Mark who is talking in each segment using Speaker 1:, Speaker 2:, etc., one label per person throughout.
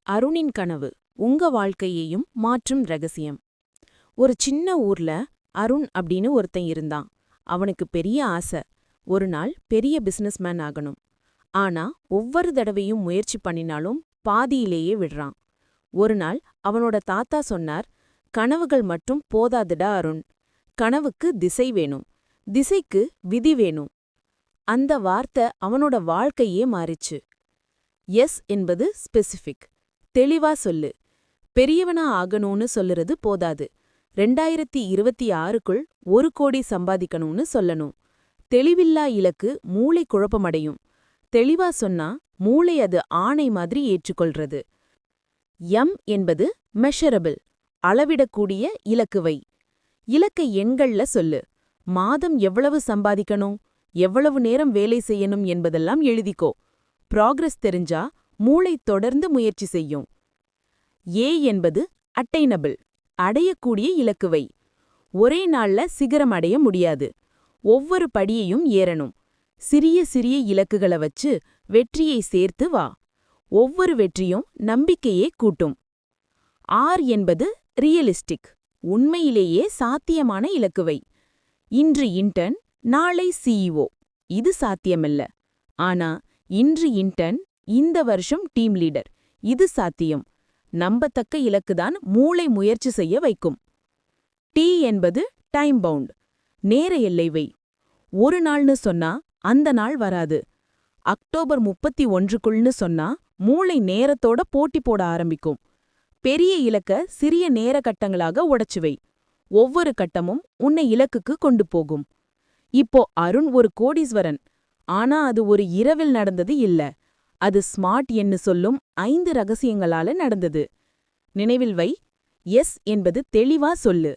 Speaker 1: அருணின் கனவு உங்க வாழ்க்கையையும் மாற்றும் ரகசியம். ஒரு சின்ன ஊர்ல அருண் அப்படின்னு ஒருத்தன் இருந்தான். அவனுக்கு பெரிய ஆசை, ஒரு நாள் பெரிய பிசினஸ்மேன் ஆகணும். ஆனா ஒவ்வொரு தடவையும் முயற்சி பண்ணினாலும் பாதியிலேயே விடுறான். ஒரு நாள் அவனோட தாத்தா சொன்னார், கனவுகள் மட்டும் போதாதுடா அருண், கனவுக்கு திசை வேணும், திசைக்கு விதி வேணும். அந்த வார்த்தை அவனோட வாழ்க்கையே மாறிச்சு. எஸ் என்பது ஸ்பெசிஃபிக், தெளிவா சொல்லு. பெரியவனா ஆகணும்னு சொல்லுறது போதாது, 2026க்குள் 1 கோடி சம்பாதிக்கணும்னு சொல்லணும். தெளிவில்லா இலக்கு மூளை குழப்பமடையும். தெளிவா சொன்னா மூளை அது ஆணை மாதிரி ஏற்றுக்கொள்றது. எம் என்பது மெஷரபிள், அளவிடக்கூடிய இலக்குவை. இலக்கை எண்கள்ல சொல்லு. மாதம் எவ்வளவு சம்பாதிக்கணும், எவ்வளவு நேரம் வேலை செய்யணும் என்பதெல்லாம் எழுதிக்கோ. ப்ராக்ரஸ் தெரிஞ்சா மூளை தொடர்ந்து முயற்சி செய்யும். ஏ என்பது அட்டைனபிள், அடையக்கூடிய இலக்குவை. ஒரே நாள்ல சிகரம் அடைய முடியாது, ஒவ்வொரு படியையும் ஏறணும். சிறிய சிறிய இலக்குகளை வச்சு வெற்றியை சேர்த்து வா. ஒவ்வொரு வெற்றியும் நம்பிக்கையே கூட்டும். ஆர் என்பது ரியலிஸ்டிக், உண்மையிலேயே சாத்தியமான இலக்குவை. இன்று இன்டர்ன், நாளை சிஇஓ. இது சாத்தியமல்ல. ஆனா இன்று இன்டர்ன், இந்த வருஷம் டீம் லீடர், இது சாத்தியம். நம்பத்தக்க இலக்குதான் மூளை முயற்சி செய்ய வைக்கும். டி என்பது டைம் பவுண்ட், நேர எல்லை வை. ஒரு நாள்னு சொன்னா அந்த நாள் வராது. அக்டோபர் 31க்குள்னு சொன்னா மூளை நேரத்தோட போட்டி போட ஆரம்பிக்கும். பெரிய இலக்க சிறிய நேர கட்டங்களாக உடைச்சு வை. ஒவ்வொரு கட்டமும் உன்னை இலக்குக்கு கொண்டு போகும். இப்போ அருண் ஒரு கோடீஸ்வரன். ஆனா அது ஒரு இரவில் நடந்தது இல்ல, அது ஸ்மார்ட் என்று சொல்லும் 5 ரகசியங்களால நடந்தது. நினைவில் வை. எஸ் என்பது தெளிவா சொல்லு.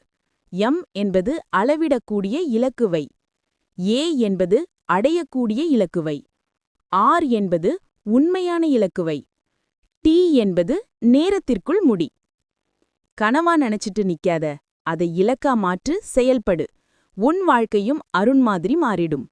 Speaker 1: எம் என்பது அளவிடக்கூடிய இலக்குவை. ஏ என்பது அடையக்கூடிய இலக்குவை. ஆர் என்பது உண்மையான இலக்குவை. டி என்பது நேரத்திற்குள் முடி. கனவா நினைச்சிட்டு நிக்காத, அதை இலக்கா மாற்று, செயல்படு. உன் வாழ்க்கையும் அருண் மாதிரி மாறிடும்.